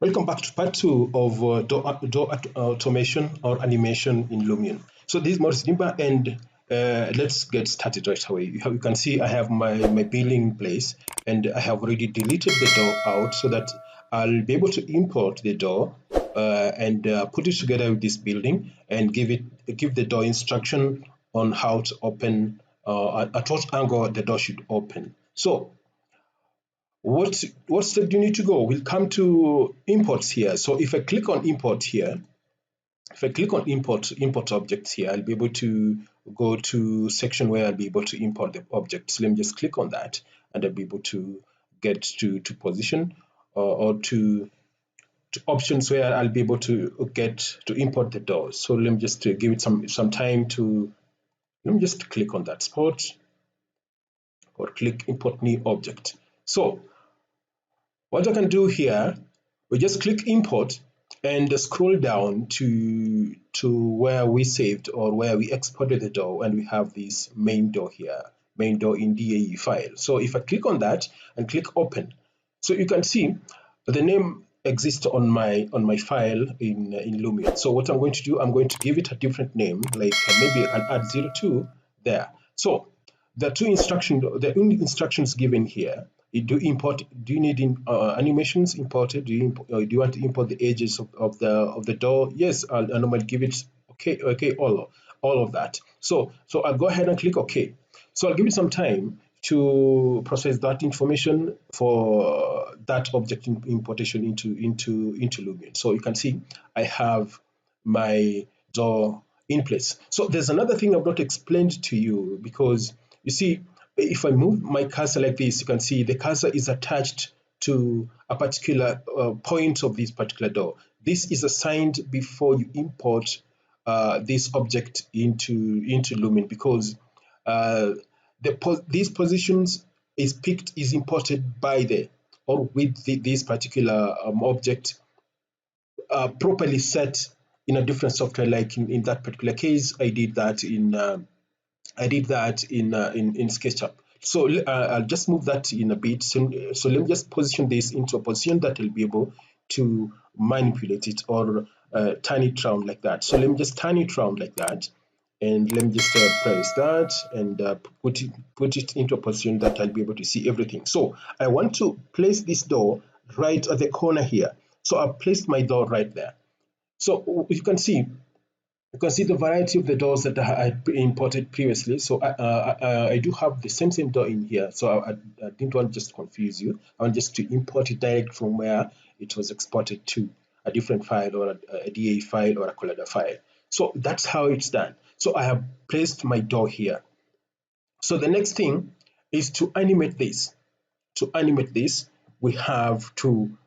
Welcome back to part two of door automation or animation in Lumion. So this is Morris Nimba, and let's get started right away. You can see I have my building in place, and I have already deleted the door out so that I'll be able to import the door and put it together with this building and give the door instruction on how to open at what angle the door should open. So what step do you need to go? We'll come to imports here. So if I click on import here, if I click on import objects here, I'll be able to go to section where I'll be able to import the objects. Let me just click on that, and I'll be able to get to position or to options where I'll be able to get to import the doors. So let me just give it some time to. Let me just click on that spot or click import new object. So what I can do here, we just click import and scroll down to where we saved or where we exported the door, and we have this main door here, main door in DAE file. So if I click on that and click open, so you can see the name exists on my file in Lumion. So what I'm going to do, I'm going to give it a different name, like maybe I can add 02 there. So the only instructions given here, do you need animations imported? Do you want to import the edges of the door? Yes, I'll normally give it okay, all of that. So I'll go ahead and click OK. So I'll give it some time to process that information for that object importation into Lumion. So you can see I have my door in place. So there's another thing I've not explained to you, because you see, if I move my cursor like this, you can see the cursor is attached to a particular point of this particular door. This is assigned before you import this object into Lumion, because these positions is imported by the or with this particular object properly set in a different software. Like in that particular case, I did that in SketchUp. So I'll just move that in a bit. So let me just position this into a position that will be able to manipulate it or turn it around like that. So let me just turn it around like that, and let me just press that and put it into a position that I'll be able to see everything. So I want to place this door right at the corner here. So I've placed my door right there. So you can see the variety of the doors that I had imported previously. So I do have the same door in here. So I didn't want to just confuse you. I want just to import it direct from where it was exported to a different file, or a DA file, or a Collada file. So that's how it's done. So I have placed my door here. So the next thing is to animate this. To animate this, we have to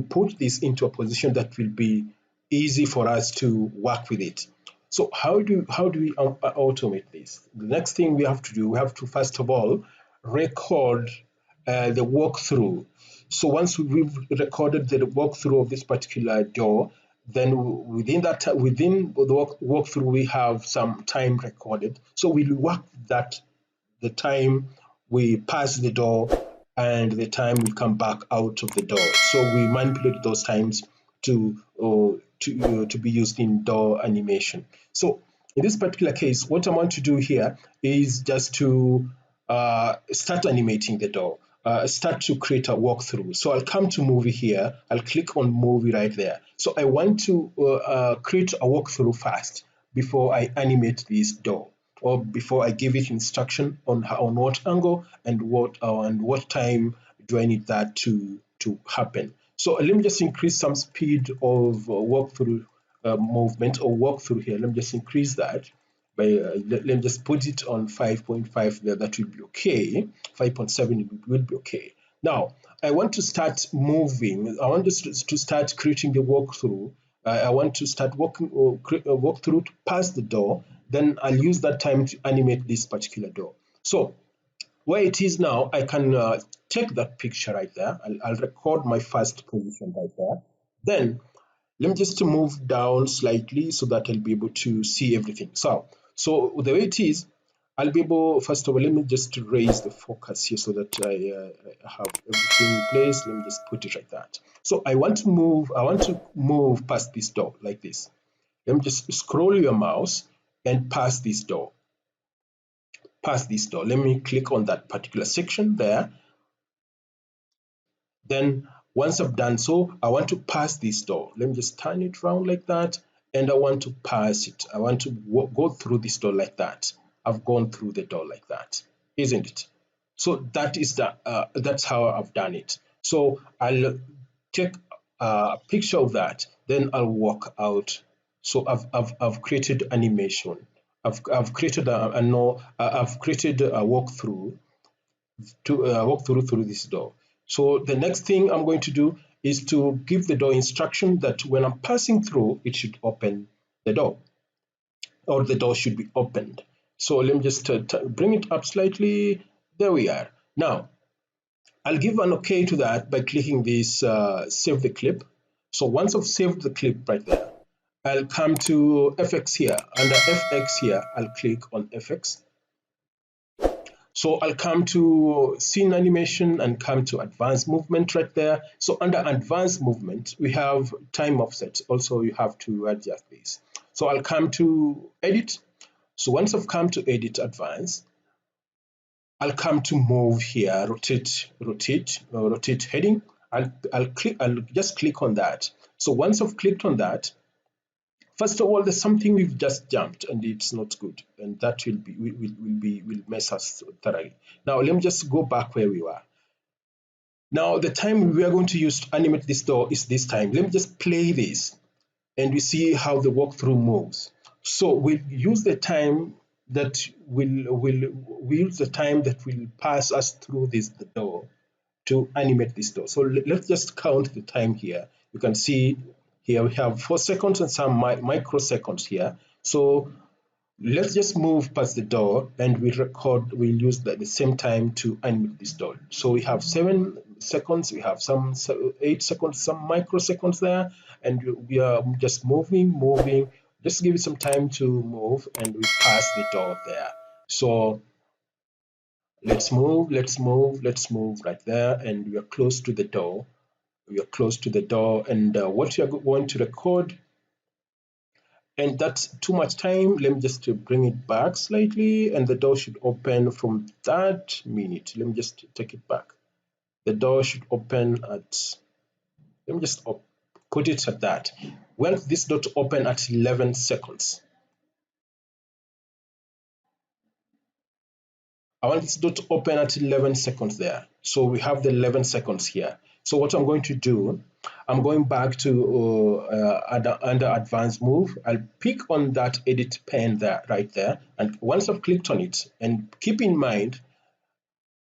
put this into a position that will be easy for us to work with it. So how do we automate this? The next thing we have to do, we have to first of all record the walkthrough. So once we've recorded the walkthrough of this particular door, then within the walkthrough we have some time recorded. So we'll work that the time we pass the door and the time we come back out of the door. So we manipulate those times to be used in door animation. So in this particular case, what I want to do here is just to start animating the door, start to create a walkthrough. So I'll come to movie here, I'll click on movie right there. So I want to create a walkthrough first before I animate this door, or before I give it instruction on what angle and what time do I need that to happen. So let me just increase some speed of walkthrough movement or walkthrough here. Let me just increase that by let me just put it on 5.5 there. That will be okay. 5.7 would be okay. Now I want to start moving. I want to start creating the walkthrough. I want to start walk through to pass the door. Then I'll use that time to animate this particular door. So where it is now, I can take that picture right there. I'll record my first position right there. Then let me just move down slightly so that I'll be able to see everything. So the way it is, I'll be able, first of all, let me just raise the focus here so that I have everything in place. Let me just put it like that. So I want to move past this door like this. Let me just scroll your mouse and pass this door. Past this door. Let me click on that particular section there. Then once I've done so, I want to pass this door. Let me just turn it around like that, and I want to pass it. I want to go through this door like that. I've gone through the door like that, isn't it? So that's how I've done it. So I'll take a picture of that, then I'll walk out. So I've created animation. I've created I've created a walkthrough to walk through this door. So the next thing I'm going to do is to give the door instruction that when I'm passing through, it should open the door, or the door should be opened. So let me just bring it up slightly. There we are. Now, I'll give an OK to that by clicking this save the clip. So once I've saved the clip right there, I'll come to FX here. Under FX here, I'll click on FX. So I'll come to scene animation and come to advanced movement right there. So under advanced movement, we have time offset. Also, you have to adjust this. So I'll come to edit. So once I've come to edit advanced, I'll come to move here, rotate heading. I'll just click on that. So once I've clicked on that, first of all, there's something we've just jumped and it's not good, and that will mess us thoroughly. Now let me just go back where we were. Now the time we are going to use to animate this door is this time. Let me just play this and we see how the walkthrough moves. So we'll use the time that will pass us through the door to animate this door. So let's just count the time here. You can see here we have 4 seconds and some microseconds here. So let's just move past the door and we'll use the same time to animate this door. So we have 7 seconds, we have some 8 seconds, some microseconds there, and we are just moving. Just give it some time to move and we pass the door there. So let's move right there, and we are close to the door. And what you are going to record, and that's too much time. Let me just bring it back slightly, and the door should open from that minute. Let me just take it back. The door should open at, let me just put it at that. We want this door to open at 11 seconds. I want this door to open at 11 seconds there. So we have the 11 seconds here. So what I'm going to do, I'm going back to under advanced move. I'll pick on that edit pen there, right there. And once I've clicked on it, and keep in mind,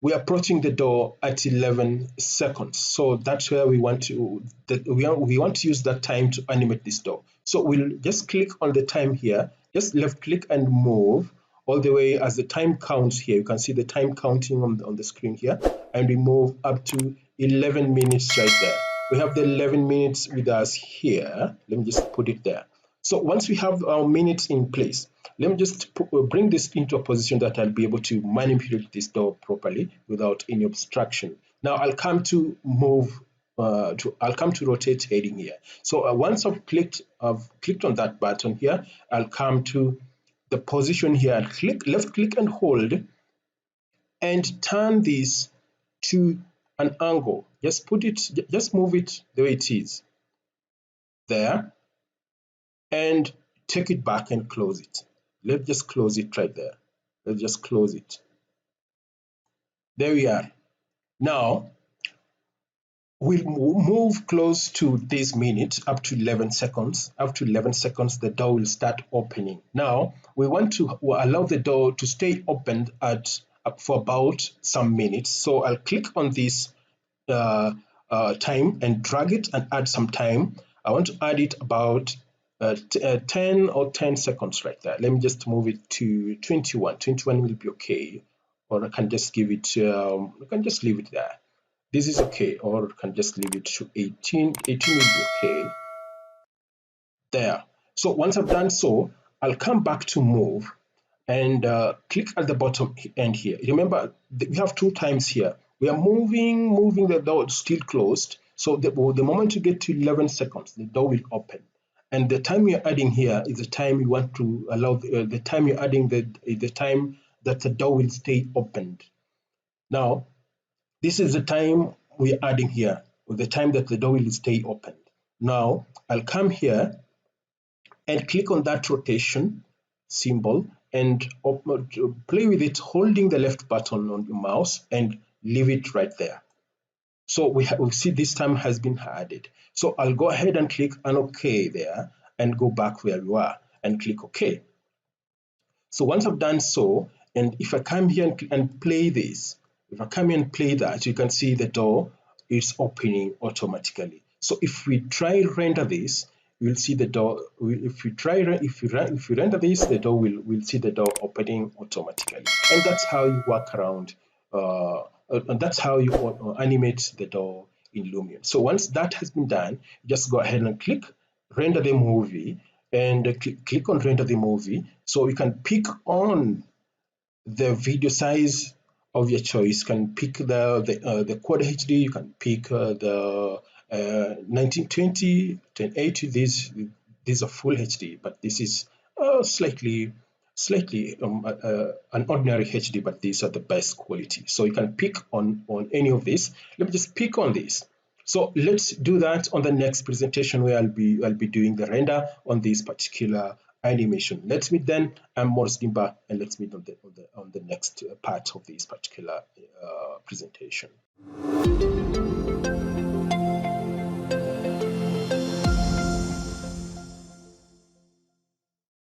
we're approaching the door at 11 seconds. So that's where we want to, we want to use that time to animate this door. So we'll just click on the time here, just left click and move all the way as the time counts here. You can see the time counting on the screen here, and we move up to 11 minutes right there. We have the 11 minutes with us here. Let me just put it there. So once we have our minutes in place, let me just bring this into a position that I'll be able to manipulate this door properly without any obstruction. Now I'll come to move, I'll come to rotate heading here. So once I've clicked on that button here, I'll come to the position here, left click and hold, and turn this to an angle. Just move it the way it is there, and take it back and close it. Let's just close it right there. Let's just close it. There we are. Now we'll move close to this minute up to 11 seconds. After 11 seconds, the door will start opening. Now we want to allow the door to stay open for about some minutes. So I'll click on this time and drag it and add some time. I want to add it about 10 or 10 seconds right there. Let me just move it to 21. 21 will be okay. Or I can just give it, I can just leave it there. This is okay, or I can just leave it to 18. 18 will be okay. There. So once I've done so, I'll come back to move, and click at the bottom end here. Remember, we have 2 times here. We are moving the door still closed. So the moment you get to 11 seconds, the door will open. And the time you're adding here is the time you want to allow, the time you're adding the time that the door will stay opened. Now, this is the time we're adding here, with the time that the door will stay open. Now, I'll come here and click on that rotation symbol and play with it, holding the left button on your mouse and leave it right there. So we see this time has been added. So I'll go ahead and click on OK there and go back where we are and click OK. So once I've done so, and if I come here and play this, if I come here and play that, you can see the door is opening automatically. So if we try render this, you'll see the door. If you render this, the door will see the door opening automatically, and that's how you work around. And that's how you animate the door in Lumion. So once that has been done, just go ahead and click render the movie, and click on render the movie. So you can pick on the video size of your choice. You can pick the Quad HD, you can pick the 1920, 1080. These are full HD, but this is slightly an ordinary HD, but these are the best quality. So you can pick on any of these. Let me just pick on this. So let's do that on the next presentation, where I'll be doing the render on this particular animation. Let's meet then. I'm Morris Dimba, and let's meet on the next part of this particular presentation.